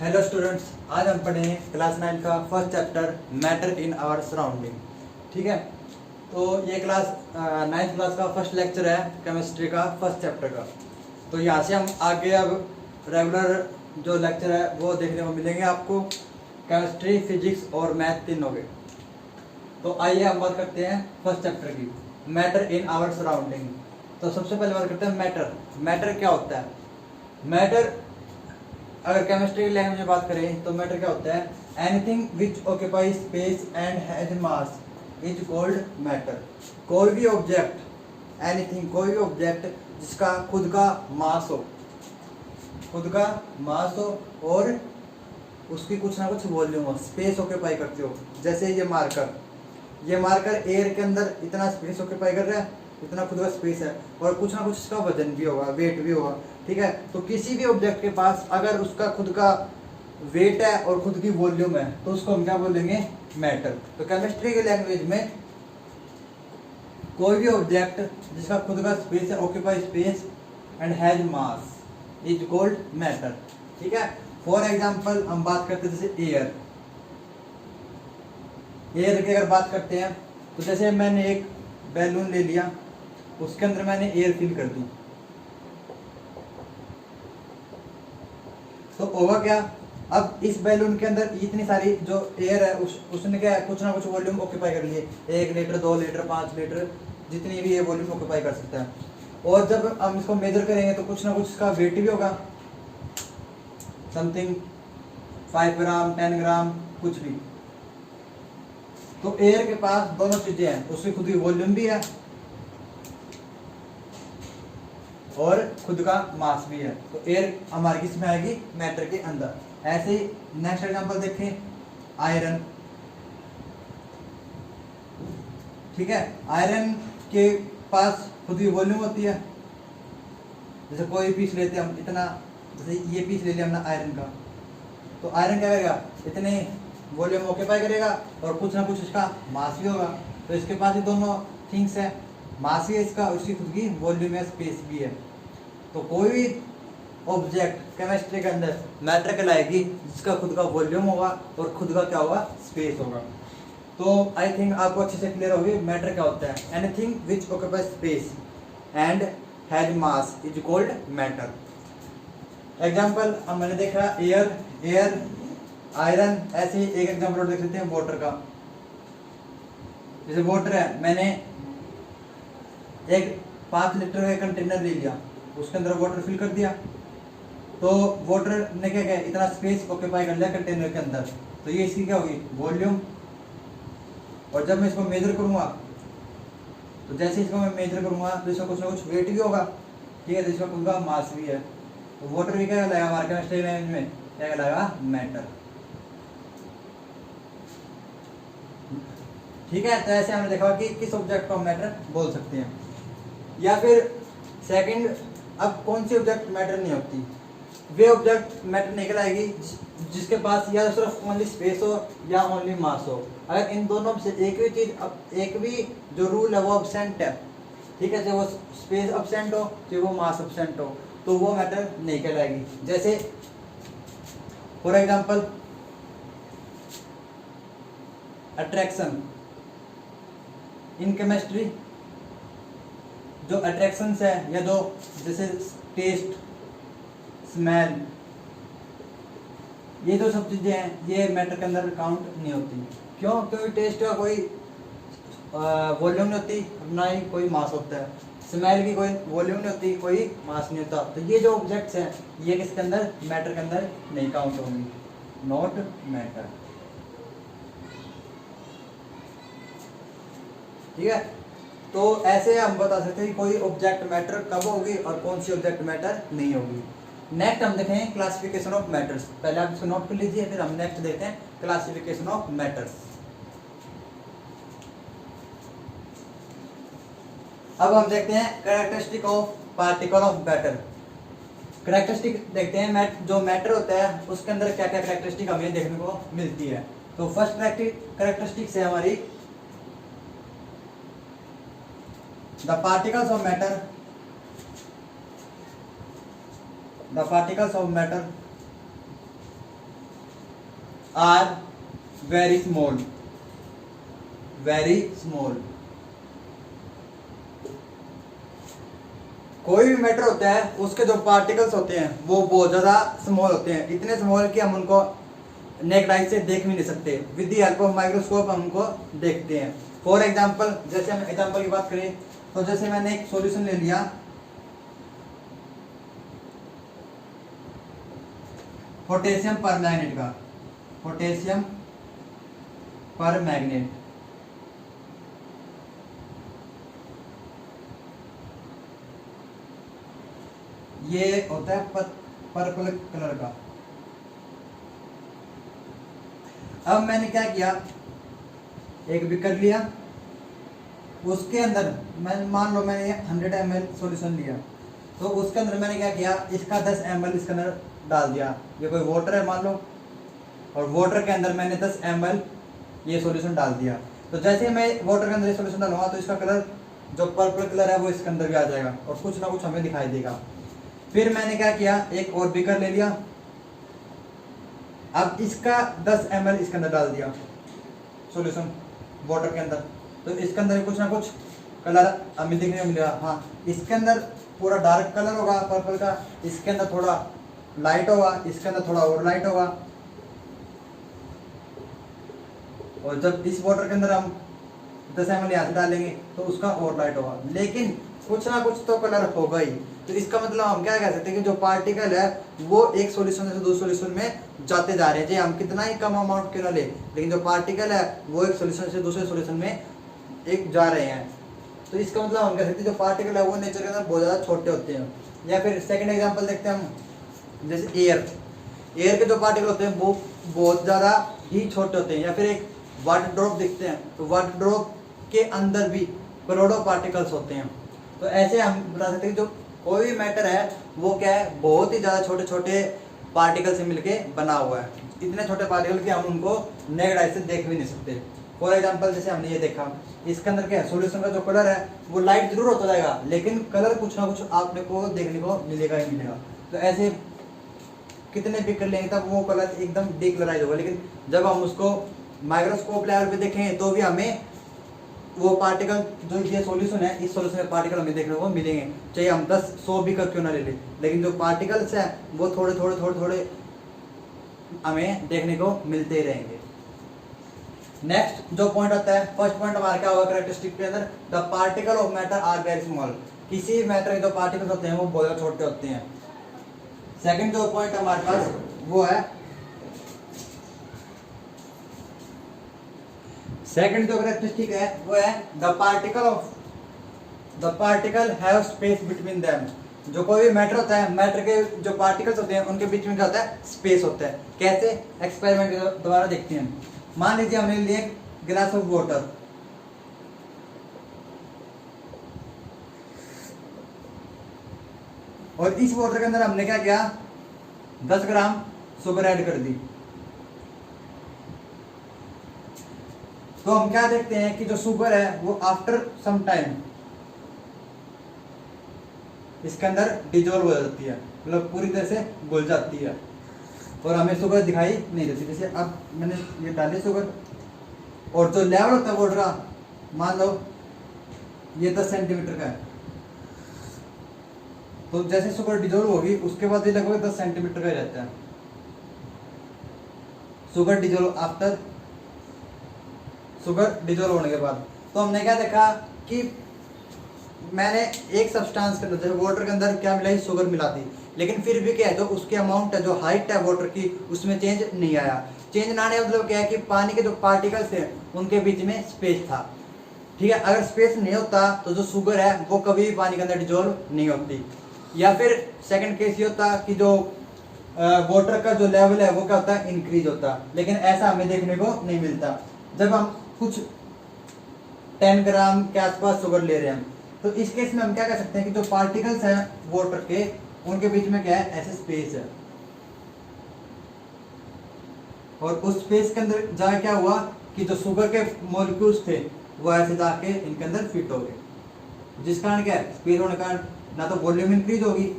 Hello students, आज हम पढ़ेंगे क्लास 9 का first chapter matter in our surrounding. ठीक है, तो ये क्लास 9th क्लास का फर्स्ट लेक्चर है केमिस्ट्री का फर्स्ट चैप्टर का। तो यहाँ से हम आगे अब रेगुलर जो लेक्चर है वो देखने को मिलेंगे आपको, केमिस्ट्री, फिजिक्स और मैथ तीनों के। तो आइए हम बात करते हैं फर्स्ट चैप्टर की, मैटर इन आवर सराउंडिंग। तो सबसे पहले बात करते हैं मैटर। मैटर क्या होता है? मैटर, अगर केमिस्ट्री की लैंग्वेज में बात करें तो मैटर क्या होता है? Anything which occupy space and has mass is called matter. कोई भी ऑब्जेक्ट, एनीथिंग, कोई भी ऑब्जेक्ट जिसका खुद का मास हो, खुद का मास हो और उसकी कुछ ना कुछ वॉल्यूम हो, स्पेस ऑक्यूपाई करते हो। जैसे ये मार्कर एयर के अंदर इतना स्पेस ऑक्यूपाई कर रहा है, इतना खुद का स्पेस है, और कुछ ना कुछ इसका वजन भी होगा, वेट भी होगा। ठीक है, तो किसी भी ऑब्जेक्ट के पास अगर उसका खुद का वेट है और खुद की वॉल्यूम है तो उसको हम क्या बोलेंगे? मैटर। तो केमिस्ट्री के लैंग्वेज में कोई भी ऑब्जेक्ट जिसका खुद का स्पेस है, occupy space and has mass is called matter. ठीक है, फॉर एग्जांपल हम बात करते हैं जैसे एयर की अगर बात करते हैं तो जैसे मैंने एक बैलून ले लिया, उसके अंदर मैंने एयर फिल कर दी, तो होगा क्या? अब इस बैलून के अंदर इतनी सारी जो एयर है उसने क्या कुछ ना कुछ वॉल्यूम ऑक्यूपाई कर लिए, 1 लीटर, 2 लीटर, 5 लीटर, जितनी भी ये वॉल्यूम ऑक्यूपाई कर सकता है। और जब हम इसको मेजर करेंगे तो कुछ ना कुछ इसका वेट भी होगा, समथिंग 5 ग्राम, 10 ग्राम, कुछ भी। तो एयर के पास दोनों चीजें हैं, उसकी खुद की वॉल्यूम भी है और खुद का मास भी है। तो एयर हमारी किस में आएगी? मैटर के अंदर। ऐसे ही नेक्स्ट एग्जांपल देखें, आयरन। ठीक है, आयरन के पास खुद की वॉल्यूम होती है। जैसे कोई पीस लेते हैं हम, इतना, जैसे ये पीस ले लिया हमने आयरन का, तो आयरन क्या करेगा? इतने वॉल्यूम ऑक्यूपाई करेगा और कुछ ना कुछ इसका मास भी होगा। तो इसके पास ही दोनों थिंग्स है, मास भी है इसका और इसकी खुद की वॉल्यूम है, स्पेस भी है। तो कोई भी ऑब्जेक्ट केमिस्ट्री के अंदर मैटर कहलाएगी जिसका खुद का वॉल्यूम होगा और खुद का क्या होगा? स्पेस होगा। तो आई थिंक आपको अच्छे से क्लियर होगी मैटर क्या होता है। Anything which occupy space and has mass is called matter. Example अब मैंने देखा एयर, आयरन। ऐसे ही एक एग्जाम्पल और देख लेते हैं वाटर का। जैसे वाटर है, मैंने एक 5 लीटर का कंटेनर ले लिया, उसके अंदर वाटर फिल कर दिया, तो वाटर ने क्या किया? इतना स्पेस ऑक्यूपाई कर लिया कंटेनर के अंदर, तो ये इसकी क्या होगी? वॉल्यूम। और जब मैं इसको मेजर करूंगा, तो जैसे इसको मैं मेजर करूंगा तो इसका कुछ ना कुछ वेट भी होगा। ठीक है, तो इसका खुद का मास भी है। तो वाटर भी क्या कहलाएगा हमारे केमिस्ट्री लैंग्वेज में? क्या कहलाएगा? मैटर। ठीक है, तो ऐसे हमने देखा कि किस ऑब्जेक्ट को हम मैटर बोल सकते हैं। या फिर सेकंड, अब कौन सी ऑब्जेक्ट मैटर नहीं होती? वे ऑब्जेक्ट मैटर नहीं कहलाएगी जिसके पास या सिर्फ ओनली स्पेस हो या ओनली मास हो। अगर इन दोनों से एक भी चीज, एक भी जो रूल है वो अब्सेंट है, ठीक है, चाहे वो स्पेस अब्सेंट हो चाहे वो मास अब्सेंट हो, तो वो मैटर नहीं कहलाएगी। जैसे for example attraction. In chemistry जो अट्रैक्शंस है या जो जैसे टेस्ट, स्मेल, ये जो सब चीजें हैं ये मैटर के अंदर काउंट नहीं होती। क्यों? क्योंकि टेस्ट का कोई वॉल्यूम नहीं होती, ना ही कोई मास होता है। स्मेल की कोई वॉल्यूम नहीं होती, कोई मास नहीं होता। तो ये जो ऑब्जेक्ट्स हैं ये किसके अंदर? मैटर के अंदर नहीं काउंट होंगी, नॉट मैटर। ठीक है, तो ऐसे हम बता सकते हैं कि कोई ऑब्जेक्ट मैटर कब होगी और कौन सी ऑब्जेक्ट मैटर नहीं होगी। नेक्स्ट हम देखेंगे क्लासिफिकेशन ऑफ मैटर्स। पहले आप इसको नोट कर लीजिए, फिर हम नेक्स्ट देखते हैं क्लासिफिकेशन ऑफ मैटर्स। अब हम देखते हैं characteristic of particle of matter. Characteristic देखते हैं, जो मैटर होता है उसके अंदर क्या क्या कैरेक्टरिस्टिक हमें देखने को मिलती है। तो फर्स्ट कैरेक्टरिस्टिक्स है हमारी the particles of matter are very small, very small. कोई भी मैटर होता है उसके जो पार्टिकल्स होते हैं वो बहुत ज्यादा स्मॉल होते हैं, इतने स्मॉल कि हम उनको नेक्ड आई से देख भी नहीं सकते, with the help of microscope हम उनको देखते हैं। फॉर एग्जांपल, जैसे हम एग्जांपल की बात करें तो जैसे मैंने एक सॉल्यूशन ले लिया, पोटेशियम पर मैग्नेट का, पोटेशियम पर मैग्नेट। ये होता है पर्पल कलर का। अब मैंने क्या किया, एक बीकर लिया, उसके अंदर मैं मान लो मैंने 100 ml सॉल्यूशन लिया, तो उसके अंदर मैंने क्या किया, इसका 10 ml इसके अंदर डाल दिया। ये कोई वाटर है मान लो, और वाटर के अंदर मैंने 10 ml ये सॉल्यूशन डाल दिया। तो जैसे मैं वाटर के अंदर ये सॉल्यूशन डालूंगा तो इसका कलर जो पर्पल कलर है वो इसके अंदर भी आ जाएगा और कुछ ना कुछ हमें दिखाई देगा। फिर मैंने क्या किया, एक और बीकर ले लिया, अब इसका 10 ml इसके अंदर डाल दिया सॉल्यूशन वाटर के अंदर, तो इसके अंदर कुछ ना कुछ कलर हमें देखने को मिलेगा। हाँ, इसके अंदर पूरा डार्क कलर होगा पर्पल का, इसके अंदर थोड़ा लाइट होगा, इसके अंदर थोड़ा और लाइट होगा, और जब इस वाटर के अंदर हम 10 ml यहाँ से डालेंगे तो उसका और लाइट होगा, लेकिन कुछ ना कुछ तो कलर होगा ही। तो इसका मतलब हम क्या कह सकते हैं कि जो पार्टिकल है वो एक सॉल्यूशन से दूसरे सॉल्यूशन में जाते जा रहे हैं, जी हम कितना ही कम अमाउंट क्यों ना ले, लेकिन जो पार्टिकल है वो एक सॉल्यूशन से दूसरे सॉल्यूशन में एक जा रहे हैं। तो इसका मतलब हम कह सकते हैं जो पार्टिकल है वो नेचर के अंदर बहुत ज़्यादा छोटे होते हैं। या फिर सेकेंड एग्जाम्पल देखते हैं हम, जैसे एयर, एयर के जो पार्टिकल होते हैं वो बहुत ज़्यादा ही छोटे होते हैं। या फिर एक वाटर ड्रॉप देखते हैं, तो वाटर ड्रॉप के अंदर भी करोड़ों पार्टिकल्स होते हैं। तो ऐसे हम बता सकते हैं कि जो कोई भी मैटर है वो क्या है, बहुत ही ज़्यादा छोटे छोटे पार्टिकल से मिलके बना हुआ है, इतने छोटे पार्टिकल कि हम उनको नेक्ड आई से देख भी नहीं सकते। फॉर एग्जांपल जैसे हमने ये देखा, इसके अंदर क्या है, सॉल्यूशन का जो कलर है वो लाइट जरूर होता जाएगा, लेकिन कलर कुछ ना कुछ आपने को देखने को मिलेगा ही मिलेगा। तो ऐसे कितने भी कर लेंगे तब वो कलर एकदम डिकलराइज होगा, लेकिन जब हम उसको माइक्रोस्कोप लेवल पे देखें तो भी हमें वो पार्टिकल जो ये सॉल्यूशन है, इस सॉल्यूशन में पार्टिकल हमें देखने को मिलेंगे, चाहे हम 10-100 भी कर क्यों ना ले लें, लेकिन जो पार्टिकल्स हैं वो थोड़े थोड़े थोड़े थोड़े हमें देखने को मिलते ही रहेंगे। नेक्स्ट जो पॉइंट आता है, फर्स्ट पॉइंट हमारा क्या होगा कैरेक्टरिस्टिक के अंदर, the particle of matter are very small, किसी मैटर के जो पार्टिकल्स होते हैं वो बहुत छोटे होते हैं। सेकंड जो पॉइंट हमारे पास वो है, सेकंड जो कैरेक्टरिस्टिक है वो है the particle have space between them. जो कोई भी मैटर होता है, मैटर के जो पार्टिकल्स होते हैं उनके बीच में क्या होता है, स्पेस होता है। कैसे, एक्सपेरिमेंट के द्वारा देखते हैं। मान लीजिए हमने लिए ग्लास ऑफ वाटर, और इस वाटर के अंदर हमने क्या किया, 10 ग्राम शुगर ऐड कर दी। तो हम क्या देखते हैं कि जो शुगर है वो आफ्टर सम टाइम इसके अंदर डिजोल्व हो जाती है, मतलब पूरी तरह से घुल जाती है और हमें शुगर दिखाई नहीं देती। जैसे अब मैंने ये डाली शुगर, और जो लेवल होता है वाटर का, मान लो ये 10 सेंटीमीटर का है, तो जैसे शुगर डिजोल्व होगी उसके बाद ये लगभग 10 सेंटीमीटर का ही रहता है। Sugar dissolve after, sugar dissolve होने के बाद। तो हमने क्या देखा कि मैंने एक सब्सटेंस के अंदर, जैसे वाटर के अंदर क्या मिलाई, शुगर मिला दी, लेकिन फिर भी क्या है, जो उसकी अमाउंट है, जो हाइट है वाटर की, उसमें चेंज नहीं आया। चेंज ना आने का मतलब क्या है कि पानी के जो पार्टिकल्स थे उनके बीच में स्पेस था। ठीक है, अगर स्पेस नहीं होता तो जो शुगर है वो कभी भी पानी के अंदर डिजोल्व नहीं होती। या फिर सेकंड केस ये होता कि जो वाटर का जो लेवल है वो क्या होता है, इंक्रीज होता, लेकिन ऐसा हमें देखने को नहीं मिलता। जब हम कुछ 10 ग्राम के आसपास शुगर ले रहे हैं तो इस केस में हम क्या कर सकते हैं कि जो पार्टिकल्स हैं वाटर के, उनके बीच में क्या है, ऐसे स्पेस है, और उस स्पेस के अंदर जाके क्या हुआ कि जो शुगर के मॉलिक्यूल्स थे वो ऐसे जाके इनके अंदर फिट हो गए, जिस कारण क्या है, स्पेस होने का कारण ना तो वॉल्यूम इंक्रीज होगी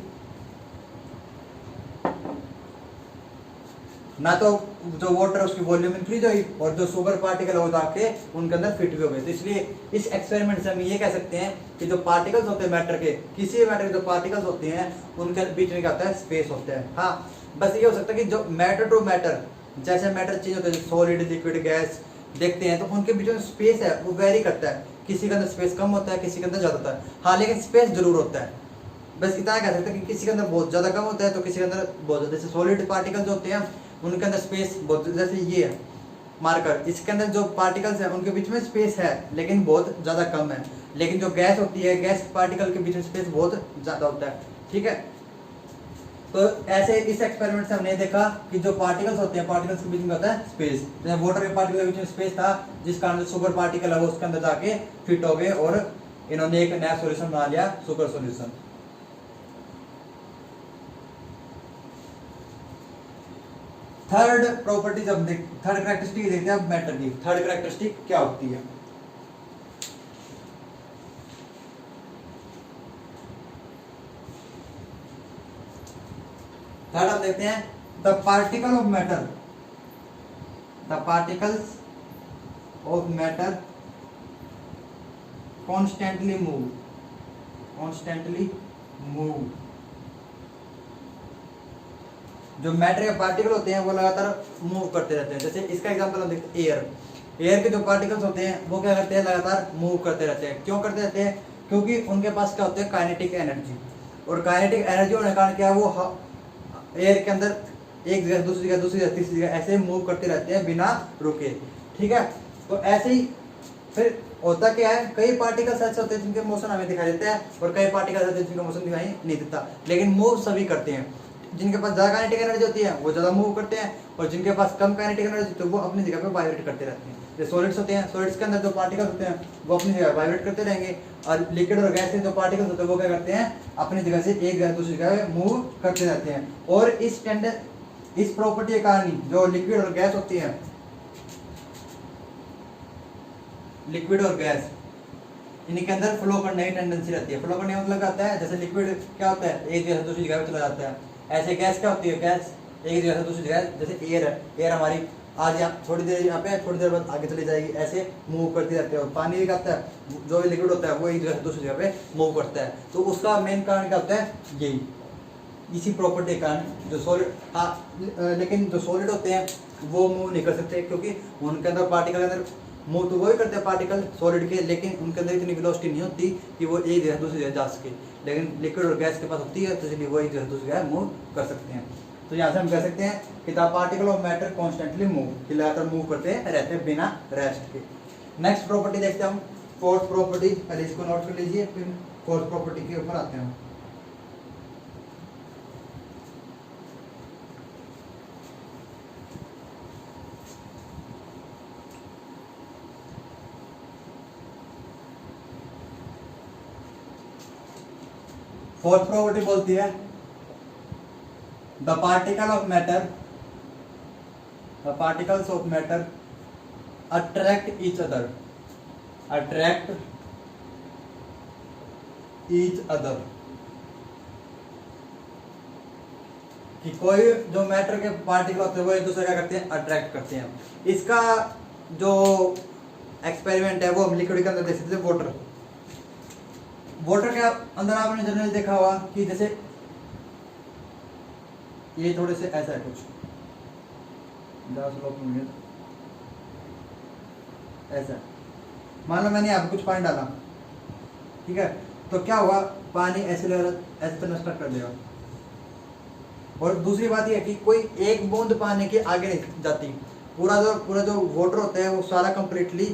ना तो जो वाटर है उसकी वॉल्यूम इंक्रीज हुई और जो शुगर पार्टिकल हो जाके उनके अंदर फिट भी हो गए। तो इसलिए इस एक्सपेरिमेंट से हम ये कह सकते हैं कि जो पार्टिकल्स होते हैं मैटर के, किसी भी मैटर के जो पार्टिकल्स होते हैं उनके बीच में क्या होता है, स्पेस होता है। हाँ, बस ये हो सकता है कि जो मैटर टू मैटर, जैसे मैटर चेंज होता है, सॉलिड लिक्विड गैस देखते हैं, तो उनके बीच में स्पेस है वो वेरी करता है, किसी के अंदर स्पेस कम होता है, किसी के अंदर ज्यादा होता है। हाँ, लेकिन स्पेस जरूर होता है। बस इतना कह सकते हैं कि किसी के अंदर बहुत ज्यादा कम होता है तो किसी के अंदर बहुत ज्यादा। जैसे सॉलिड पार्टिकल जो होते हैं उनके अंदर स्पेस बहुत, जैसे ये है मार्कर, इसके अंदर जो पार्टिकल्स हैं उनके बीच में स्पेस है लेकिन बहुत ज्यादा कम है। लेकिन जो गैस होती है, गैस पार्टिकल के बीच में स्पेस बहुत ज्यादा होता है। ठीक है, तो ऐसे इस एक्सपेरिमेंट से हमने देखा कि जो पार्टिकल्स होते हैं, पार्टिकल्स के बीच में होता है स्पेस। जैसे वाटर के पार्टिकल के बीच में स्पेस था, जिस कारण जो शुगर पार्टिकल है वो उसके अंदर जाके फिट हो गए और इन्होंने एक नया सॉल्यूशन बना लिया, शुगर सॉल्यूशन। थर्ड प्रॉपर्टीज अब थर्ड कैरेक्टरिस्टिक देखते हैं अब मैटर की। थर्ड कैरेक्टरिस्टिक क्या होती है? थर्ड आप देखते हैं the particle of matter, the particles of matter constantly move, constantly move. जो मैटर के पार्टिकल होते हैं वो लगातार मूव करते रहते हैं। जैसे इसका एग्जांपल हम देखते हैं एयर, एयर के जो पार्टिकल्स होते हैं वो क्या करते हैं, लगातार मूव करते रहते हैं। क्यों करते रहते हैं? क्योंकि उनके पास क्या होते हैं, काइनेटिक एनर्जी। और काइनेटिक एनर्जी होने के कारण क्या है, वो एयर के अंदर एक जगह दूसरी जगह, दूसरी जगह तीसरी जगह ऐसे मूव करते रहते हैं बिना रुके। ठीक है, तो ऐसे ही फिर होता क्या है, कई पार्टिकल्स ऐसे होते हैं जिनके मोशन हमें दिखाई देता है और कई पार्टिकल्स ऐसे होते हैं जिनका मोशन दिखाई नहीं देता, लेकिन मूव सभी करते हैं। जिनके पास ज्यादा काइनेटिक एनर्जी होती है वो ज्यादा मूव करते हैं, और जिनके पास कम काइनेटिक एनर्जी तो वो अपनी जगह पे वाइब्रेट करते रहते हैं। जो सॉलिड्स होते हैं, सॉलिड्स के अंदर जो पार्टिकल्स होते हैं वो अपनी जगह वाइब्रेट करते रहेंगे, और लिक्विड और गैस के जो पार्टिकल्स होते हैं वो क्या करते हैं, अपनी जगह से एक जगह दूसरी जगह मूव करते रहते हैं। और इस प्रॉपर्टी के कारण जो लिक्विड और गैस होती है, लिक्विड और गैस इनके अंदर फ्लो करने की टेंडेंसी रहती है। फ्लो करने का मतलब आता है, जैसे लिक्विड क्या होता है, एक जगह से दूसरी जगह पे चला जाता है, ऐसे गैस क्या होती है, गैस एक जगह से दूसरी जगह, जैसे एयर है, एयर हमारी आज यहाँ थोड़ी देर यहाँ पे, थोड़ी देर बाद आगे चली जाएगी, ऐसे मूव करती रहती है। और पानी भी क्या होता है, जो भी लिक्विड होता है वो एक जगह से दूसरी जगह पे मूव करता है। तो उसका मेन कारण क्या होता है, यही इसी प्रॉपर्टी के कारण जो सॉलिड, लेकिन जो सॉलिड होते हैं वो मूव नहीं कर सकते, क्योंकि उनके अंदर पार्टिकल के अंदर मूव तो वही करते हैं पार्टिकल सॉलिड के, लेकिन उनके अंदर इतनी वेलोसिटी नहीं होती कि वो एक जगह दूसरी जगह जा सके। लेकिन लिक्विड और गैस के पास होती है, तो इसलिए वो एक जगह दूसरी जगह मूव कर सकते हैं। तो यहाँ से हम कह सकते हैं कि the particle of matter constantly move, कि लगातार मूव करते रहते हैं बिना रेस्ट के। नेक्स्ट प्रॉपर्टी देखते हैं हम, फोर्थ प्रॉपर्टी, पहले इसको नोट कर लीजिए, फिर फोर्थ प्रॉपर्टी के ऊपर आते हैं। फोर्थ प्रॉपर्टी बोलती है the particle of matter, the particles of matter attract each other, attract each other, कि कोई जो मैटर के पार्टिकल होते हैं वो एक दूसरे क्या करते हैं, अट्रैक्ट करते हैं। इसका जो एक्सपेरिमेंट है वो हम लिक्विड के अंदर देख सकते हैं। वाटर के अंदर आपने जनरली देखा होगा कि जैसे ये थोड़े से ऐसा है कुछ, ऐसा मान लो मैंने यहाँ पे कुछ पानी डाला, ठीक है, तो क्या होगा, पानी ऐसे तो नष्ट कर देगा। और दूसरी बात ये है कि कोई एक बूंद पानी के आगे नहीं जाती, पूरा जो वाटर होता है वो सारा कंप्लीटली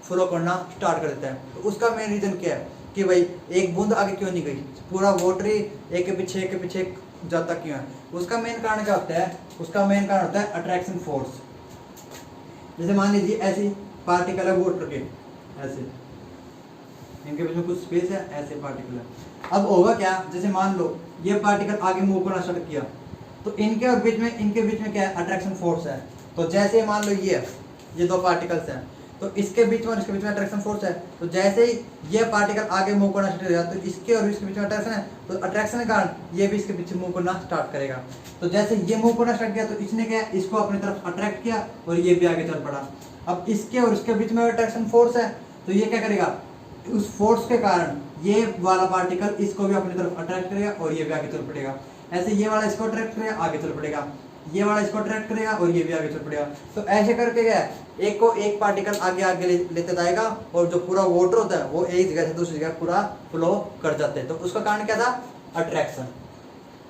फ्लो करना स्टार्ट कर देता है। तो उसका मेन रीजन क्या है कि भाई एक बूंद आगे क्यों नहीं गई, पूरा वाटर ही एक के पीछे जाता क्यों है? उसका मेन कारण क्या होता है, उसका मेन कारण होता है अट्रैक्शन फोर्स। जैसे मान लीजिए ऐसी पार्टिकल है वाटर के, ऐसे इनके बीच में कुछ स्पेस है, ऐसे पार्टिकल है। अब होगा क्या, जैसे मान लो ये पार्टिकल आगे मूव करना स्टार्ट किया, तो इनके बीच में क्या है, अट्रैक्शन फोर्स है। तो जैसे मान लो ये दो पार्टिकल्स हैं, तो इसके बीच में और इसके बीच में अट्रैक्शन फोर्स है। तो जैसे ही ये पार्टिकल आगे मूव करना स्टार्ट करेगा तो इसके और इसके बीच में अट्रैक्शन है, तो अट्रैक्शन के कारण ये भी इसके पीछे मूव करना स्टार्ट करेगा। तो जैसे ये मूव करना स्टार्ट किया तो इसने क्या, इसको अपनी तरफ अट्रैक्ट किया और ये भी आगे चल पड़ा। अब इसके और इसके बीच में अट्रैक्शन फोर्स है, तो ये क्या करेगा, उस फोर्स के कारण ये वाला पार्टिकल इसको भी अपनी तरफ अट्रैक्ट करेगा और ये भी आगे चल पड़ेगा। ऐसे ये वाला इसको अट्रैक्ट करेगा, आगे चल पड़ेगा, ये वाला इसको अट्रैक्ट करेगा और ये भी आगे चल पड़ेगा। तो ऐसे करके क्या है, एक को एक पार्टिकल आगे आगे लेते जाएगा और जो पूरा वाटर होता है वो एक जगह से दूसरी जगह पूरा फ्लो कर जाते हैं। तो उसका कारण क्या था, attraction.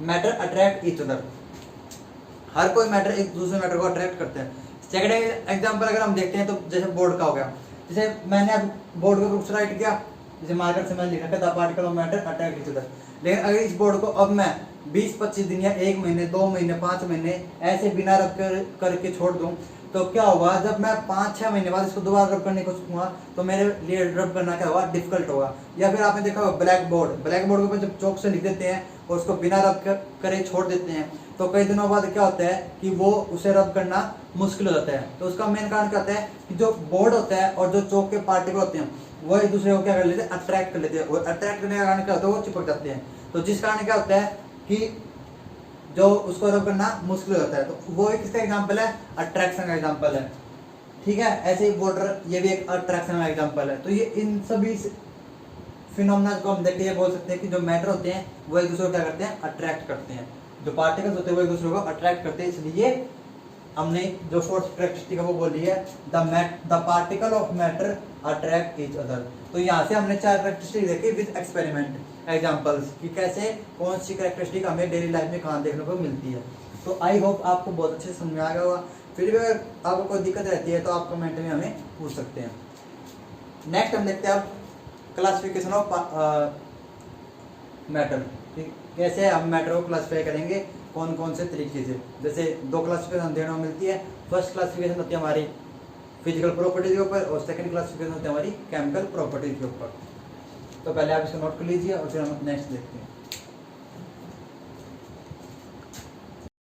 Matter attract each other, हर कोई मैटर एक दूसरे मैटर को अट्रैक्ट करते हैं। सेकंड एग्जांपल अगर हम देखते हैं तो जैसे बोर्ड का हो गया, जैसे मैंने अब बोर्ड को ग्रुप्स राइट किया, जैसे मार्कर से मैं लिख रखा था particle of matter attract each other. लेकिन अगर इस बोर्ड को अब मैं 20-25 दिन या 1 महीने 2 महीने 5 महीने ऐसे बिना रब करके छोड़ दूं, तो क्या होगा, जब मैं 5-6 महीने बाद इसको दोबारा रब करने को सोचूंगा तो मेरे लिए रब करना क्या होगा, डिफिकल्ट होगा। या फिर आपने देखा होगा ब्लैक बोर्ड के ऊपर जब चौक से लिख देते हैं और उसको बिना रब करे छोड़ देते हैं तो कई दिनों बाद क्या होता है कि वो उसे रब करना मुश्किल हो जाता है। तो उसका मेन कारण क्या होता है कि जो बोर्ड होता है और जो चौक के पार्टिकल होते हैं वो एक दूसरे को क्या कर लेते हैं, अट्रैक्ट कर लेते हैं। और अट्रैक्ट करने का कारण क्या होता है, वो चिपक जाते हैं। तो जिस कारण क्या होता है कि जो उसको रब करना मुश्किल हो जाता है। तो वो एक इसका एग्जांपल है, अट्रैक्शन का एग्जांपल है। ठीक है, ऐसे ही वाटर ये भी एक अट्रैक्शन का एग्जांपल है। तो ये इन सभी फिनोमेना को हम देख के ये बोल सकते हैं कि जो मैटर होते हैं वो एक दूसरे को क्या करते हैं, अट्रैक्ट करते हैं। जो पार्टिकल्स होते हैं वो एक दूसरे को अट्रैक्ट करते हैं। इसलिए हमने जो फोर्थ कैरेक्टरिस्टिक है वो बोली है, the particle of matter attract each other. तो यहाँ से हमने 4 कैरेक्टरिस्टिक देखी विद एक्सपेरिमेंट एग्जांपल्स कि कैसे कौन सी कैरेक्टरिस्टिक हमें डेली लाइफ में कहाँ देखने को मिलती है। तो आई होप आपको बहुत अच्छे से समझ में आ गया होगा। फिर भी अगर आपको कोई दिक्कत रहती है तो आप कमेंट में हमें पूछ सकते हैं। नेक्स्ट हम देखते हैं अब क्लासिफिकेशन ऑफ मैटर, कैसे हम मैटर को क्लासिफाई करेंगे, कौन कौन से तरीके से। जैसे 2 क्लासिफिकेशन देखने को मिलती है। फर्स्ट क्लासिफिकेशन होती है हमारी फिजिकल प्रॉपर्टीज के ऊपर और सेकंड क्लासिफिकेशन होती है हमारी केमिकल प्रॉपर्टीज के ऊपर। तो पहले आप इसको नोट कर लीजिए और फिर हम नेक्स्ट देखते हैं।